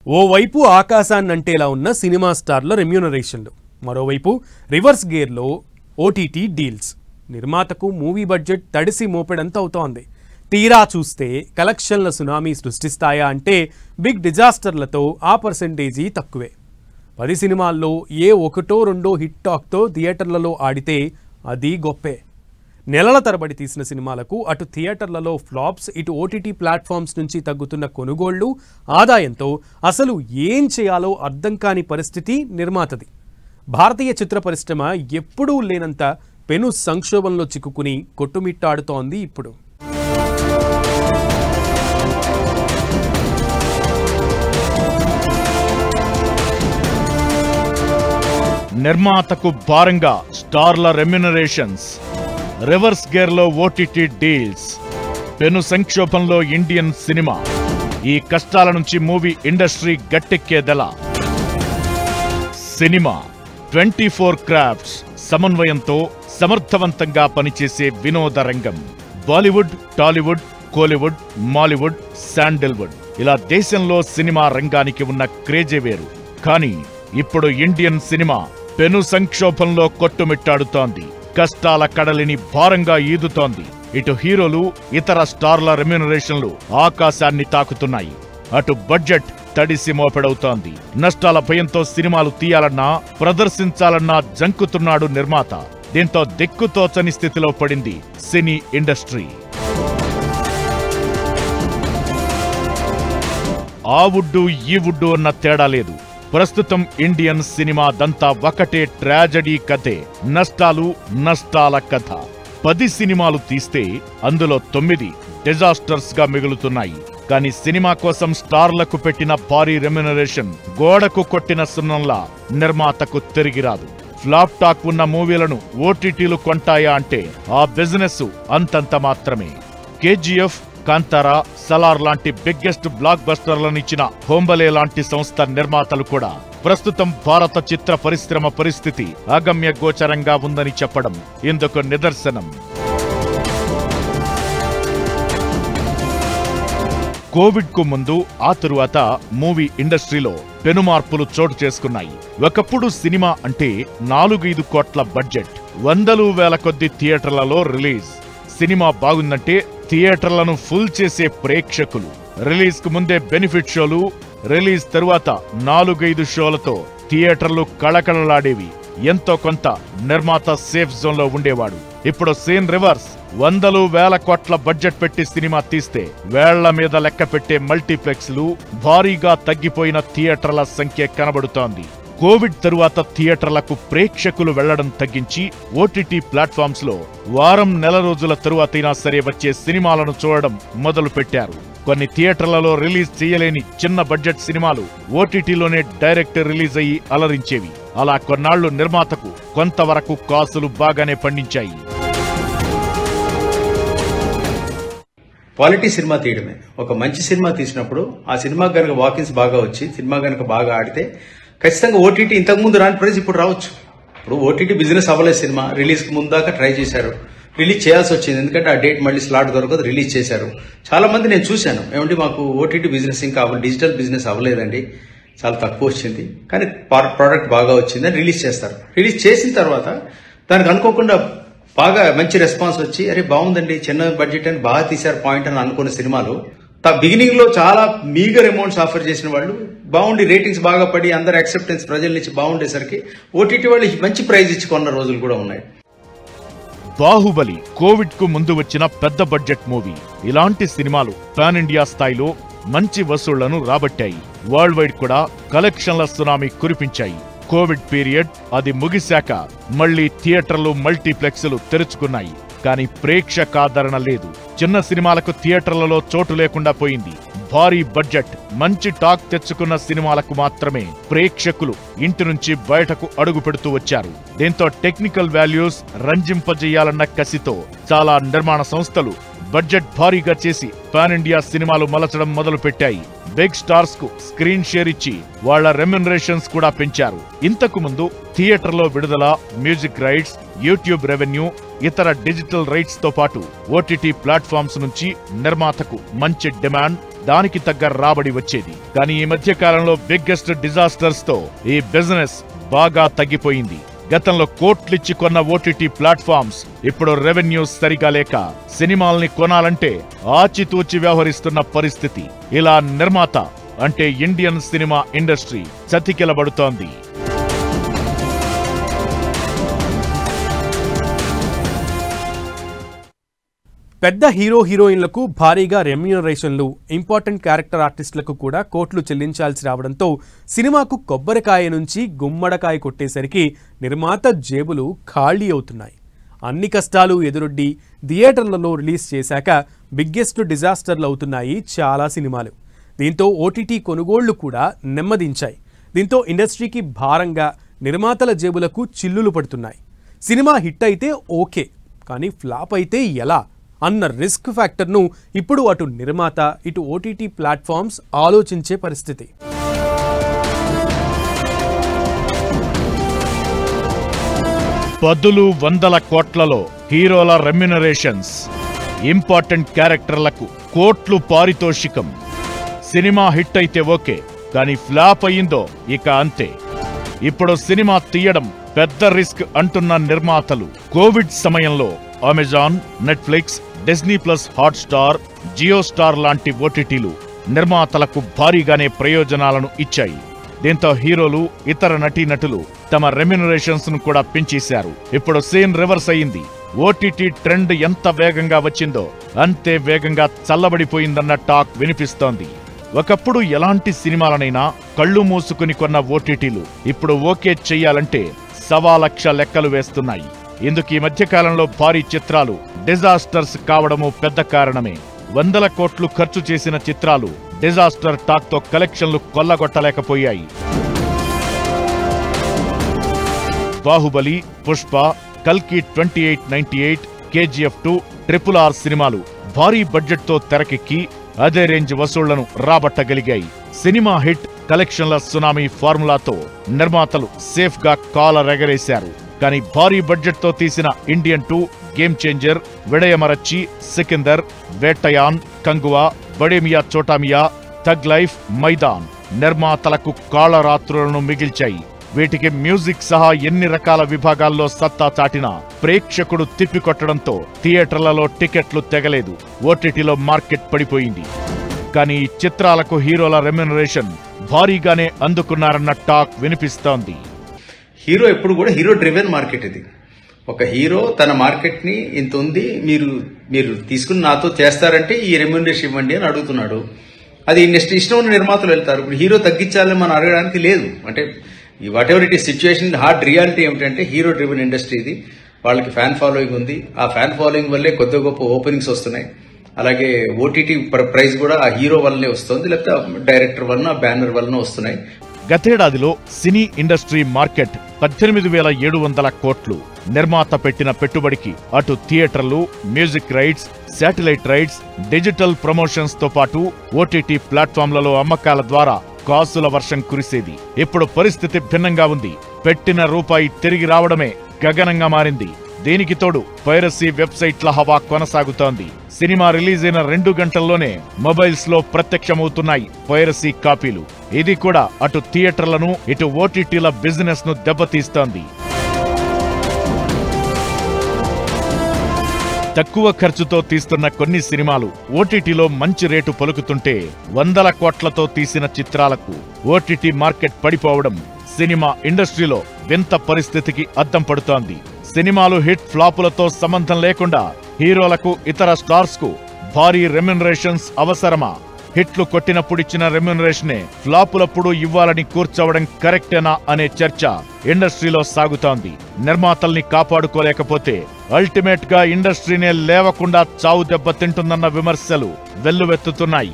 ఓవైపు ఆకాశాన్నంటేలా ఉన్న సినిమా స్టార్ల రెమ్యూనరేషన్లు, మరోవైపు రివర్స్ గేర్లో ఓటీటీ డీల్స్. నిర్మాతకు మూవీ బడ్జెట్ తడిసి మోపెడంత అవుతోంది. తీరా చూస్తే కలెక్షన్ల సునామీ సృష్టిస్తాయా అంటే బిగ్ డిజాస్టర్లతో ఆ పర్సెంటేజీ తక్కువే. 10 సినిమాల్లో ఏ ఒకటో రెండో హిట్ టాక్తో థియేటర్లలో ఆడితే అది గొప్పే. నెలల తరబడి తీసిన సినిమాలకు అటు థియేటర్లలో ఫ్లాప్స్, ఇటు ఓటీటీ ప్లాట్ఫామ్స్ నుంచి తగ్గుతున్న కొనుగోళ్లు, ఆదాయంతో అసలు ఏం చేయాలో అర్థం కాని పరిస్థితి నిర్మాతది. భారతీయ చిత్ర పరిశ్రమ ఎప్పుడూ లేనంత పెను సంక్షోభంలో చిక్కుకుని కొట్టుమిట్టాడుతోంది ఇప్పుడు. నిర్మాతకు భారంగా స్టార్ల రెమ్యునరేషన్స్, రివర్స్ గేర్లో ఓటీటీ డీల్స్, పెను సంక్షోభంలో ఇండియన్ సినిమా. ఈ కష్టాల నుంచి మూవీ ఇండస్ట్రీ గట్టెక్కేదెలా? సినిమా 24 క్రాఫ్ట్స్ సమన్వయంతో సమర్థవంతంగా పనిచేసే వినోద రంగం. బాలీవుడ్, టాలీవుడ్, కోలీవుడ్, మాలీవుడ్, శాండిల్వుడ్, ఇలా దేశంలో సినిమా రంగానికి ఉన్న క్రేజే వేరు. కానీ ఇప్పుడు ఇండియన్ సినిమా పెను సంక్షోభంలో కొట్టుమిట్టాడుతోంది. కష్టాల కడలిని భారంగా ఈదుతోంది. ఇటు హీరోలు, ఇతర స్టార్ల రెమ్యునరేషన్లు ఆకాశాన్ని తాకుతున్నాయి. అటు బడ్జెట్ తడిసి మోపెడవుతోంది. నష్టాల భయంతో సినిమాలు తీయాలన్నా, ప్రదర్శించాలన్నా జంకుతున్నాడు నిర్మాత. దీంతో దిక్కుతోచని స్థితిలో పడింది సినీ ఇండస్ట్రీ. ఆ వుడ్డు ఈ వుడ్డు అన్న తేడా లేదు. ప్రస్తుతం ఇండియన్ సినిమా దంతా ఒకటే ట్రాజడీ కథే. నష్టాలు, నష్టాల కథ. 10 సినిమాలు తీస్తే అందులో 9 డిజాస్టర్స్ గా మిగులుతున్నాయి. కానీ సినిమా కోసం స్టార్లకు పెట్టిన భారీ రెమ్యునరేషన్ గోడకు కొట్టిన సున్నంలా నిర్మాతకు తిరిగిరాదు. ఫ్లాప్ టాక్ ఉన్న మూవీలను ఓటీటీలు కొంటాయా అంటే ఆ బిజినెస్ అంతంత మాత్రమే. కేజీఎఫ్, కాంతారా, సలార్ లాంటి బిగ్గెస్ట్ బ్లాక్ బస్టర్లనిచ్చిన హోంబలే లాంటి సంస్థ నిర్మాతలు కూడా ప్రస్తుతం భారత చిత్ర పరిశ్రమ పరిస్థితి అగమ్య గోచరంగా ఉందని చెప్పడం ఇందుకు నిదర్శనం. కోవిడ్ కు ముందు, ఆ తరువాత మూవీ ఇండస్ట్రీలో పెనుమార్పులు చోటు చేసుకున్నాయి. ఒకప్పుడు సినిమా అంటే 4-5 కోట్ల బడ్జెట్, వందలు వేల కొద్ది థియేటర్లలో రిలీజ్. సినిమా బాగుందంటే థియేటర్లను ఫుల్ చేసే ప్రేక్షకులు. రిలీజ్ కు ముందే బెనిఫిట్ షోలు, రిలీజ్ తరువాత 4-5 షోలతో థియేటర్లు కళకళలాడేవి. ఎంతో కొంత నిర్మాత సేఫ్ జోన్ లో ఉండేవాడు. ఇప్పుడు సీన్ రివర్స్. వందలు వేల కోట్ల బడ్జెట్ పెట్టి సినిమా తీస్తే వేళ్ల మీద లెక్క పెట్టే మల్టీప్లెక్స్లు, భారీగా తగ్గిపోయిన థియేటర్ల సంఖ్య కనబడుతోంది. కోవిడ్ తరువాత థియేటర్లకు ప్రేక్షకులు వెళ్లడం తగ్గించి ఓటీటీ ప్లాట్ఫామ్స్ లో వారం, నెల రోజుల తరువాతైనా సరే వచ్చే సినిమాలను చూడడం మొదలు పెట్టారు. కొన్ని థియేటర్లలో రిలీజ్ చేయలేని చిన్న బడ్జెట్ సినిమాలు ఓటీటీలోనే డైరెక్ట్ రిలీజ్ అయ్యి అలరించేవి. అలా కొన్నాళ్లు నిర్మాతకు కొంతవరకు కాసులు బాగానే పండించాయి. Quality cinema తీయడమే. ఒక మంచి సినిమా తీసినప్పుడు ఆ సినిమా గనక వాకిన్స్ బాగా వచ్చి, సినిమా గనక బాగా ఆడితే ఖచ్చితంగా ఓటీటీ ఇంతకుముందు రాని ప్రైస్ ఇప్పుడు రావచ్చు. ఇప్పుడు ఓటీటీ బిజినెస్ అవ్వలేదు. సినిమా రిలీజ్ కి ముందాక ట్రై చేశారు, రిలీజ్ చేయాల్సి వచ్చింది. ఎందుకంటే ఆ డేట్ మళ్ళీ స్లాట్ దొరకదు, రిలీజ్ చేశారు. చాలా మంది నేను చూశాను, ఏమంటే మాకు ఓటీటీ బిజినెస్ ఇంకా డిజిటల్ బిజినెస్ అవ్వలేదండి, చాలా తక్కువ వచ్చింది, కానీ ప్రోడక్ట్ బాగా వచ్చింది అని రిలీజ్ చేస్తారు. రిలీజ్ చేసిన తర్వాత దానికి అనుకోకుండా బాగా మంచి రెస్పాన్స్ వచ్చి, అరే బాగుందండి, చిన్న బడ్జెట్ అని బాగా తీశారు పాయింట్ అని అనుకున్న సినిమాలు బిగినింగ్ లో చాలా మీగర్ అమౌంట్స్ ఆఫర్ చేసిన వాళ్ళు బాగుండి, రేటింగ్స్ బాగా పడి అందరు యాక్సెప్టెన్స్ ప్రజల నుంచి బాగుండేసరికి ఓటీటీ వాళ్ళు మంచి ప్రైజ్ ఇచ్చి కొన్న రోజులు కూడా ఉన్నాయి. బాహుబలి కోవిడ్ కు ముందు వచ్చిన పెద్ద బడ్జెట్ మూవీ. ఇలాంటి సినిమాలు పాన్ ఇండియా స్థాయిలో మంచి వసూళ్లను రాబట్టాయి. వరల్డ్ వైడ్ కూడా కలెక్షన్ల సునామీ కురిపించాయి. కోవిడ్ పీరియడ్ అది ముగిశాక మళ్లీ థియేటర్లు, మల్టీప్లెక్స్లు తెరుచుకున్నాయి. కానీ ప్రేక్షకాదరణ లేదు. చిన్న సినిమాలకు థియేటర్లలో చోటు లేకుండా పోయింది. భారీ బడ్జెట్, మంచి టాక్ తెచ్చుకున్న సినిమాలకు మాత్రమే ప్రేక్షకులు ఇంటి నుంచి బయటకు అడుగు పెడుతూ వచ్చారు. దీంతో టెక్నికల్ వాల్యూస్ రంజింపజేయాలన్న కసితో చాలా నిర్మాణ సంస్థలు బడ్జెట్ భారీగా చేసి పాన్ ఇండియా సినిమాలు మలచడం మొదలు పెట్టాయి. బిగ్ స్టార్స్ కు స్క్రీన్ షేర్ ఇచ్చి వాళ్ల రెమ్యునరేషన్స్ కూడా పెంచారు. ఇంతకు ముందు థియేటర్లో విడుదల, మ్యూజిక్ రైట్స్, యూట్యూబ్ రెవెన్యూ, ఇతర డిజిటల్ రైట్స్ తో పాటు ఓటీటీ ప్లాట్ఫామ్స్ నుంచి నిర్మాతకు మంచి డిమాండ్, దానికి తగ్గ రాబడి వచ్చేది. కానీ ఈ మధ్య కాలంలో బిగ్గెస్ట్ డిజాస్టర్స్ తో ఈ బిజినెస్ బాగా తగ్గిపోయింది. గతంలో కోట్లిచ్చి కొన్న ఓటీటీ ప్లాట్ఫామ్స్ ఇప్పుడు రెవెన్యూస్ సరిగా లేక సినిమాల్ని కొనాలంటే ఆచితూచి వ్యవహరిస్తున్న పరిస్థితి. ఇలా నిర్మాత అంటే ఇండియన్ సినిమా ఇండస్ట్రీ చతికిలబడుతోంది. పెద్ద హీరోయిన్లకు భారీగా రెమ్యూనరేషన్లు, ఇంపార్టెంట్ క్యారెక్టర్ ఆర్టిస్టులకు కూడా కోట్లు చెల్లించాల్సి రావడంతో సినిమాకు కొబ్బరికాయ నుంచి గుమ్మడకాయ కొట్టేసరికి నిర్మాత జేబులు ఖాళీ అవుతున్నాయి. అన్ని కష్టాలు ఎదురొడ్డి థియేటర్లలో రిలీజ్ చేశాక బిగ్గెస్ట్ డిజాస్టర్లు అవుతున్నాయి చాలా సినిమాలు. దీంతో ఓటీటీ కొనుగోళ్లు కూడా నెమ్మదించాయి. దీంతో ఇండస్ట్రీకి భారంగా నిర్మాతల జేబులకు చిల్లులు పడుతున్నాయి. సినిమా హిట్ అయితే ఓకే, కానీ ఫ్లాప్ అయితే ఎలా అన్న రిస్క్ ఫ్యాక్టర్ను ఇప్పుడు అటు నిర్మాత ఇటు ఓటీటీ ప్లాట్ఫామ్స్ ఆలోచించే పరిస్థితి. పదులు వందల కోట్లలో హీరోల రెమ్యునరేషన్స్, ఇంపార్టెంట్ క్యారెక్టర్లకు కోట్లు పారితోషికం. సినిమా హిట్ అయితే ఓకే, కానీ ఫ్లాప్ అయ్యిందో ఇక అంతే. ఇప్పుడు సినిమా తీయడం పెద్ద రిస్క్ అంటున్న నిర్మాతలు. కోవిడ్ సమయంలో Amazon, Netflix, Disney Plus, Hotstar, Jio star లాంటి ఓటీటీలు నిర్మాతలకు భారీగానే ప్రయోజనాలను ఇచ్చాయి. దీంతో హీరోలు, ఇతర నటీనటులు తమ రెమ్యునరేషన్స్ ను కూడా పెంచేశారు. ఇప్పుడు సీన్ రివర్స్ అయింది. ఓటీటీ ట్రెండ్ ఎంత వేగంగా వచ్చిందో అంతే వేగంగా చల్లబడిపోయిందన్న టాక్ వినిపిస్తోంది. ఒకప్పుడు ఎలాంటి సినిమాలనైనా కళ్ళు మూసుకుని కొన్న ఓటీటీలు ఇప్పుడు ఓకే చెయ్యాలంటే 1,00,000 లెక్కలు వేస్తున్నాయి. ఇందుకు ఈ మధ్యకాలంలో భారీ చిత్రాలు డిజాస్టర్స్ కావడము పెద్ద కారణమే. 100 కోట్లు ఖర్చు చేసిన చిత్రాలు డిజాస్టర్ టాక్ తో కలెక్షన్లు కొల్లగొట్టలేకపోయాయి. బాహుబలి, పుష్ప, కల్కి 2898, KGF 2, RRR సినిమాలు భారీ బడ్జెట్ తో తెరకెక్కి అదే రేంజ్ వసూళ్లను రాబట్టగలిగాయి. సినిమా హిట్, కలెక్షన్ల సునామీ ఫార్ములాతో నిర్మాతలు సేఫ్ గా కాలరెగరేశారు. కానీ భారీ బడ్జెట్ తో తీసిన Indian 2, game changer, Vidaamuyarchi, Sikandar, Vettaiyan, Kanguva, Bade Miyan Chote Miyan, thug life, Maidaan నిర్మాతలకు కాళరాత్రులను మిగిల్చాయి. వీటికి మ్యూజిక్ సహా ఎన్ని రకాల విభాగాల్లో సత్తా చాటినా ప్రేక్షకుడు తిప్పికొట్టడంతో థియేటర్లలో టికెట్లు తెగలేదు. ఓటీటీలో మార్కెట్ పడిపోయింది. కానీ ఈ చిత్రాలకు హీరోల రెమ్యునరేషన్ భారీగానే అందుకున్నారన్న టాక్ వినిపిస్తోంది. హీరో ఎప్పుడు కూడా హీరో డ్రివెన్ మార్కెట్ ఇది. ఒక హీరో తన మార్కెట్ ని ఇంత ఉంది, మీరు తీసుకుని నాతో చేస్తారంటే ఈ రెమ్యునరేషన్ ఇవ్వండి అని అడుగుతున్నాడు. అది ఇష్టం ఉన్న నిర్మాతలు వెళ్తారు. ఇప్పుడు హీరో తగ్గించాలని మనం అడగడానికి లేదు. అంటే what ever it is situation, hard reality ఏమిటంటే హీరో డ్రివెన్ ఇండస్ట్రీ ఇది. వాళ్ళకి ఫ్యాన్ ఫాలోయింగ్ ఉంది. ఆ ఫ్యాన్ ఫాలోయింగ్ వల్లే కొద్ది గొప్ప ఓపెనింగ్స్ వస్తున్నాయి. అలాగే ఓటీటీ ప్రైస్ కూడా ఆ హీరో వల్లనే వస్తుంది, లేకపోతే డైరెక్టర్ వలన, బ్యానర్ వలన వస్తున్నాయి. గతేడాదిలో సినీ ఇండస్ట్రీ మార్కెట్ 18,700 కోట్లు. నిర్మాత పెట్టిన పెట్టుబడికి అటు థియేటర్లు, music rights, satellite rights, digital promotions తో పాటు ఓటీటీ ప్లాట్ఫామ్లలో అమ్మకాల ద్వారా కాసుల వర్షం కురిసేది. ఇప్పుడు పరిస్థితి భిన్నంగా ఉంది. పెట్టిన రూపాయి తిరిగి రావడమే గగనంగా మారింది. దీనికి తోడు పైరసీ వెబ్సైట్ల హవా కొనసాగుతోంది. సినిమా రిలీజ్ అయిన 2 గంటల్లోనే మొబైల్స్ లో ప్రత్యక్షమవుతున్నాయి పైరసీ కాపీలు. ఇది కూడా అటు థియేటర్లను, ఇటు ఓటీటీల బిజినెస్ ను దెబ్బతీస్తోంది. తక్కువ ఖర్చుతో తీస్తున్న కొన్ని సినిమాలు ఓటీటీలో మంచి రేటు పలుకుతుంటే 100 కోట్లతో తీసిన చిత్రాలకు ఓటీటీ మార్కెట్ పడిపోవడం సినిమా ఇండస్ట్రీలో వింత పరిస్థితికి అద్దం పడుతోంది. సినిమాలు హిట్ ఫ్లాపులతో సంబంధం లేకుండా హీరోలకు, ఇతర స్టార్స్ కు భారీ రెమ్యునరేషన్స్ అవసరమా? హిట్లు కొట్టినప్పుడిచ్చిన రెమ్యునరేషనే ఫ్లాపులప్పుడు ఇవ్వాలని కూర్చోవడం కరెక్టేనా అనే చర్చ ఇండస్ట్రీలో సాగుతోంది. నిర్మాతల్ని కాపాడుకోలేకపోతే అల్టిమేట్ గా ఇండస్ట్రీనే లేవకుండా చావు దెబ్బ తింటుందన్న విమర్శలు వెల్లువెత్తుతున్నాయి.